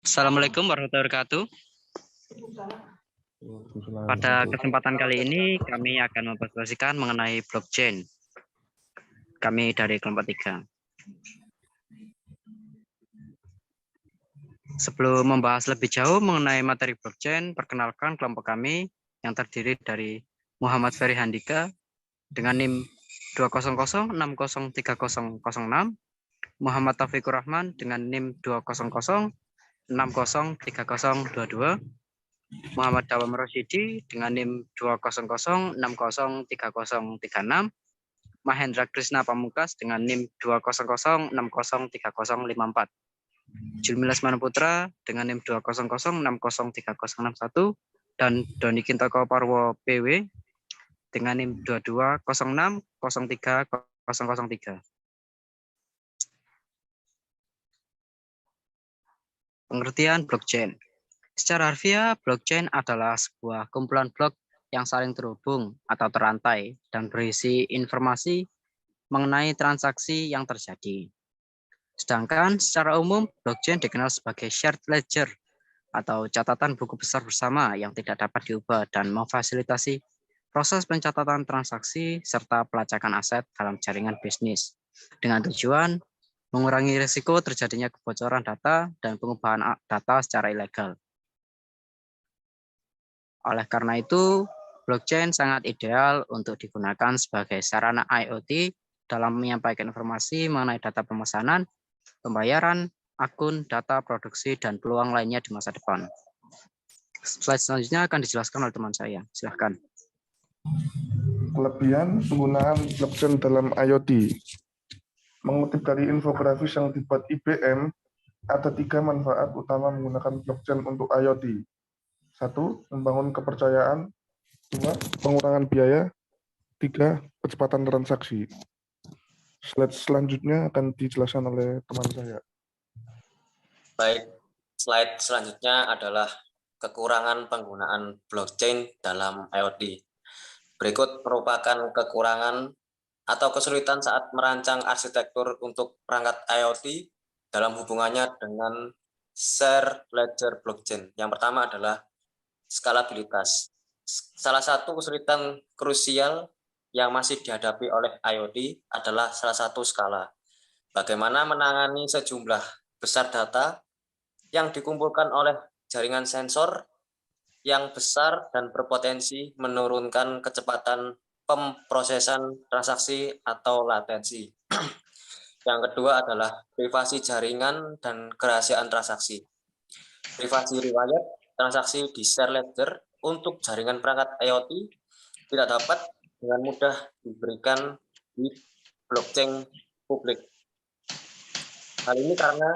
Assalamualaikum warahmatullahi wabarakatuh. Pada kesempatan kali ini kami akan mempresentasikan mengenai blockchain. Kami dari kelompok 3. Sebelum membahas lebih jauh mengenai materi blockchain, perkenalkan kelompok kami yang terdiri dari Muhammad Ferry Handika dengan NIM 200603006, Muhammad Taufikur Rahman dengan NIM 200603022, Muhammad Dawam Rosyidi dengan NIM 20060303036, Mahendra Krishna Pamungkas dengan NIM 200603054, Julmi Lesmana Putra dengan NIM 200603061, dan Doni Kintoko Parwo PW dengan NIM 22060303. Pengertian blockchain. Secara harfiah, blockchain adalah sebuah kumpulan blok yang saling terhubung atau terantai dan berisi informasi mengenai transaksi yang terjadi. Sedangkan secara umum, blockchain dikenal sebagai shared ledger atau catatan buku besar bersama yang tidak dapat diubah dan memfasilitasi proses pencatatan transaksi serta pelacakan aset dalam jaringan bisnis dengan tujuan mengurangi risiko terjadinya kebocoran data dan pengubahan data secara ilegal. Oleh karena itu, blockchain sangat ideal untuk digunakan sebagai sarana IoT dalam menyampaikan informasi mengenai data pemesanan, pembayaran, akun, data produksi, dan peluang lainnya di masa depan. Slide selanjutnya akan dijelaskan oleh teman saya. Silahkan. Kelebihan penggunaan blockchain dalam IoT. Mengutip dari infografis yang dibuat IBM, ada 3 manfaat utama menggunakan blockchain untuk IoT. 1. Membangun kepercayaan. 2. Pengurangan biaya. 3. Kecepatan transaksi. Slide selanjutnya akan dijelaskan oleh teman saya. Baik, slide selanjutnya adalah kekurangan penggunaan blockchain dalam IoT. Berikut merupakan kekurangan atau kesulitan saat merancang arsitektur untuk perangkat IoT dalam hubungannya dengan share ledger blockchain. Yang pertama adalah skalabilitas. Salah satu kesulitan krusial yang masih dihadapi oleh IoT adalah salah satu skala. Bagaimana menangani sejumlah besar data yang dikumpulkan oleh jaringan sensor yang besar dan berpotensi menurunkan kecepatan pemrosesan transaksi atau latensi. Yang kedua adalah privasi jaringan dan kerahasiaan transaksi. Privasi riwayat transaksi di share ledger untuk jaringan perangkat IoT tidak dapat dengan mudah diberikan di blockchain publik. Hal ini karena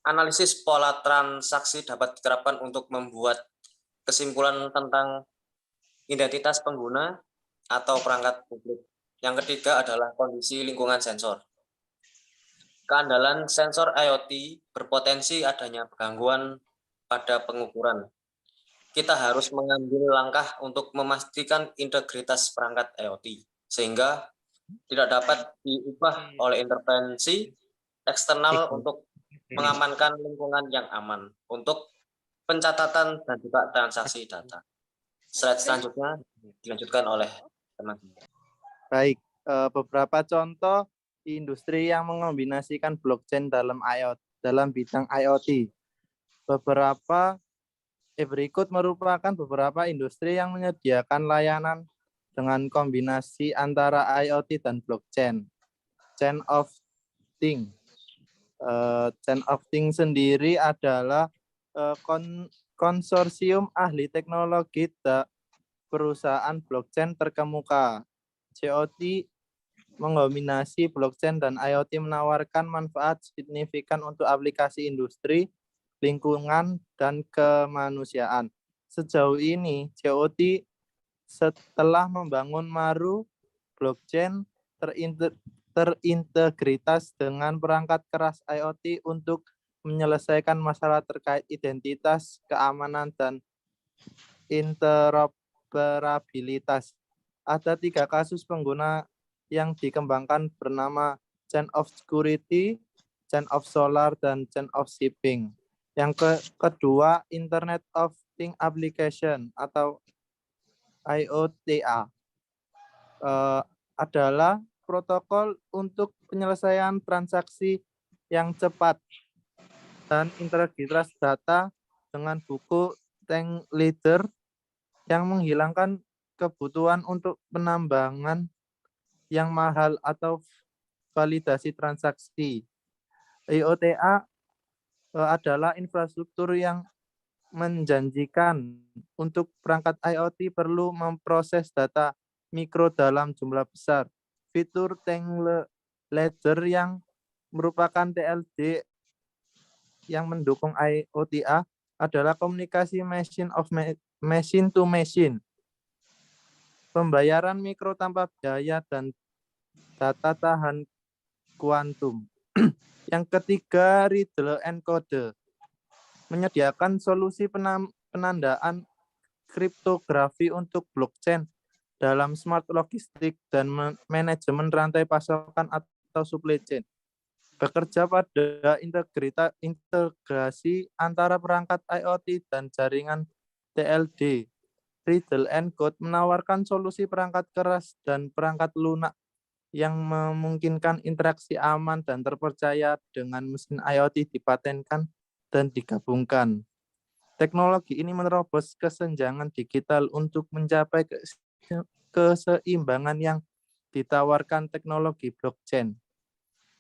analisis pola transaksi dapat diterapkan untuk membuat kesimpulan tentang identitas pengguna atau perangkat publik. Yang ketiga adalah kondisi lingkungan sensor. Keandalan sensor IoT berpotensi adanya gangguan pada pengukuran. Kita harus mengambil langkah untuk memastikan integritas perangkat IoT, sehingga tidak dapat diubah oleh intervensi eksternal untuk mengamankan lingkungan yang aman untuk pencatatan dan juga transaksi data. Slide selanjutnya dilanjutkan oleh teman-teman. Baik, beberapa contoh industri yang mengombinasikan blockchain dalam bidang IoT. Berikut merupakan beberapa industri yang menyediakan layanan dengan kombinasi antara IoT dan blockchain. Chain of Things. Chain of Things sendiri adalah konsorsium ahli teknologi perusahaan blockchain terkemuka. COT mengombinasi blockchain dan IoT menawarkan manfaat signifikan untuk aplikasi industri, lingkungan, dan kemanusiaan. Sejauh ini, COT setelah membangun Maru blockchain terintegritas dengan perangkat keras IoT untuk menyelesaikan masalah terkait identitas, keamanan, dan interoperabilitas. Ada 3 kasus pengguna yang dikembangkan bernama Chain of Security, Chain of Solar, dan Chain of Shipping. Kedua, Internet of Things Application atau IoTA adalah protokol untuk penyelesaian transaksi yang cepat dan integritas data dengan buku tank leader yang menghilangkan kebutuhan untuk penambangan yang mahal atau validasi transaksi. IoTA adalah infrastruktur yang menjanjikan untuk perangkat IoT perlu memproses data mikro dalam jumlah besar. Fitur tank ledger yang merupakan TLD yang mendukung IoTA adalah komunikasi machine to machine, pembayaran mikro tanpa biaya, dan data tahan kuantum. Yang ketiga, Riddle Encode menyediakan solusi penandaan kriptografi untuk blockchain dalam smart logistik dan manajemen rantai pasokan atau supply chain. Bekerja pada integrasi antara perangkat IoT dan jaringan TLD. Riddle Encode menawarkan solusi perangkat keras dan perangkat lunak yang memungkinkan interaksi aman dan terpercaya dengan mesin IoT dipatenkan dan digabungkan. Teknologi ini menerobos kesenjangan digital untuk mencapai keseimbangan yang ditawarkan teknologi blockchain.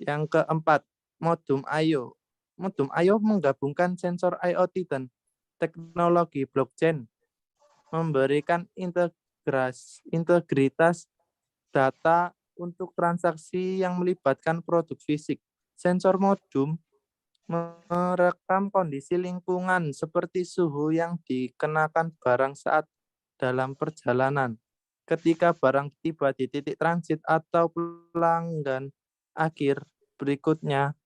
Yang keempat, Modum IO. Modum IO menggabungkan sensor IoT dan teknologi blockchain, memberikan integritas data untuk transaksi yang melibatkan produk fisik. Sensor modum merekam kondisi lingkungan seperti suhu yang dikenakan barang saat dalam perjalanan, ketika barang tiba di titik transit atau pelanggan akhir berikutnya.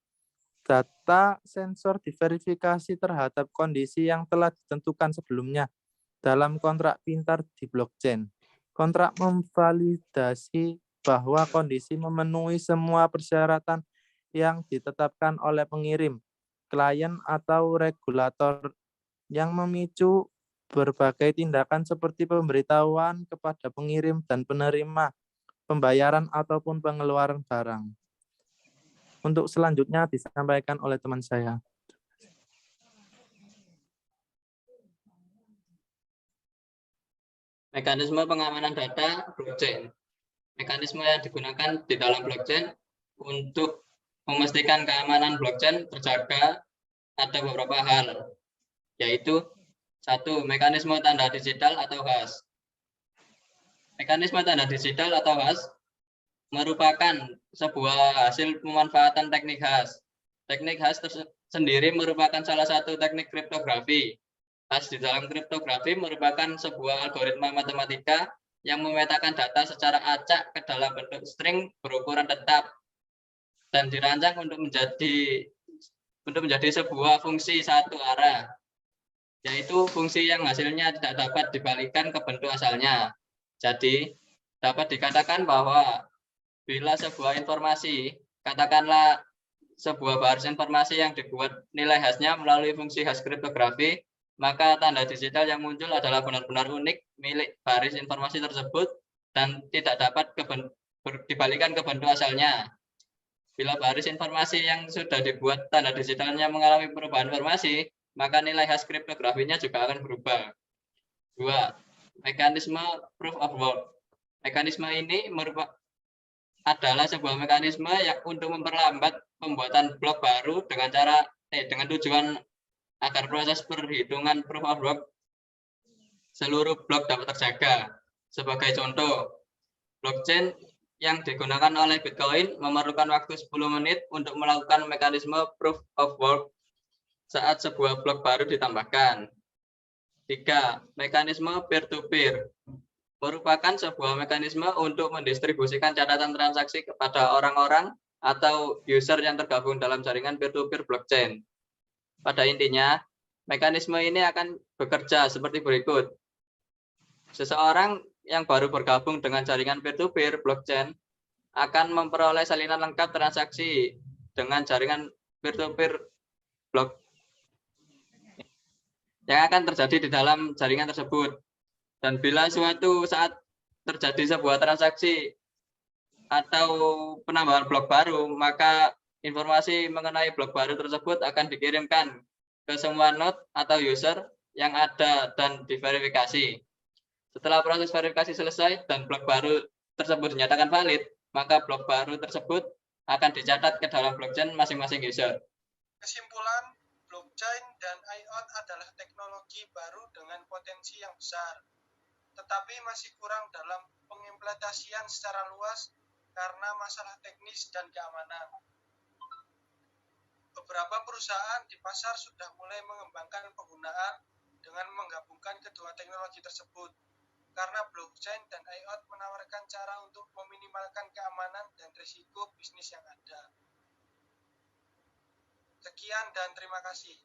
Data sensor diverifikasi terhadap kondisi yang telah ditentukan sebelumnya dalam kontrak pintar di blockchain. Kontrak memvalidasi bahwa kondisi memenuhi semua persyaratan yang ditetapkan oleh pengirim, klien, atau regulator yang memicu berbagai tindakan seperti pemberitahuan kepada pengirim dan penerima, pembayaran, ataupun pengeluaran barang. Untuk selanjutnya disampaikan oleh teman saya. Mekanisme pengamanan data blockchain. Mekanisme yang digunakan di dalam blockchain untuk memastikan keamanan blockchain terjaga ada beberapa hal, yaitu 1. Mekanisme tanda digital atau hash. Mekanisme tanda digital atau hash merupakan sebuah hasil pemanfaatan teknik hash. Teknik hash sendiri merupakan salah satu teknik kriptografi. Hash di dalam kriptografi merupakan sebuah algoritma matematika yang memetakan data secara acak ke dalam bentuk string berukuran tetap dan dirancang untuk menjadi sebuah fungsi satu arah, yaitu fungsi yang hasilnya tidak dapat dibalikan ke bentuk asalnya. Jadi, dapat dikatakan bahwa bila sebuah informasi, katakanlah sebuah baris informasi yang dibuat nilai hashnya melalui fungsi hash kriptografi, maka tanda digital yang muncul adalah benar-benar unik milik baris informasi tersebut dan tidak dapat dibalikan ke bentuk asalnya. Bila baris informasi yang sudah dibuat tanda digitalnya mengalami perubahan informasi, maka nilai hash kriptografinya juga akan berubah. 2. Mekanisme proof of work. Mekanisme ini adalah sebuah mekanisme yang untuk memperlambat pembuatan blok baru dengan tujuan agar proses perhitungan proof of work seluruh blok dapat terjaga. Sebagai contoh, blockchain yang digunakan oleh Bitcoin memerlukan waktu 10 menit untuk melakukan mekanisme proof of work saat sebuah blok baru ditambahkan. 3. Mekanisme peer-to-peer merupakan sebuah mekanisme untuk mendistribusikan catatan transaksi kepada orang-orang atau user yang tergabung dalam jaringan peer-to-peer blockchain. Pada intinya, mekanisme ini akan bekerja seperti berikut. Seseorang yang baru bergabung dengan jaringan peer-to-peer blockchain akan memperoleh salinan lengkap transaksi dengan jaringan peer-to-peer yang akan terjadi di dalam jaringan tersebut. Dan bila suatu saat terjadi sebuah transaksi atau penambahan blok baru, maka informasi mengenai blok baru tersebut akan dikirimkan ke semua node atau user yang ada dan diverifikasi. Setelah proses verifikasi selesai dan blok baru tersebut dinyatakan valid, maka blok baru tersebut akan dicatat ke dalam blockchain masing-masing user. Kesimpulan, blockchain dan IoT adalah teknologi baru dengan potensi yang besar, tetapi masih kurang dalam pengimplementasian secara luas karena masalah teknis dan keamanan. Beberapa perusahaan di pasar sudah mulai mengembangkan penggunaan dengan menggabungkan kedua teknologi tersebut, karena blockchain dan IoT menawarkan cara untuk meminimalkan keamanan dan risiko bisnis yang ada. Sekian dan terima kasih.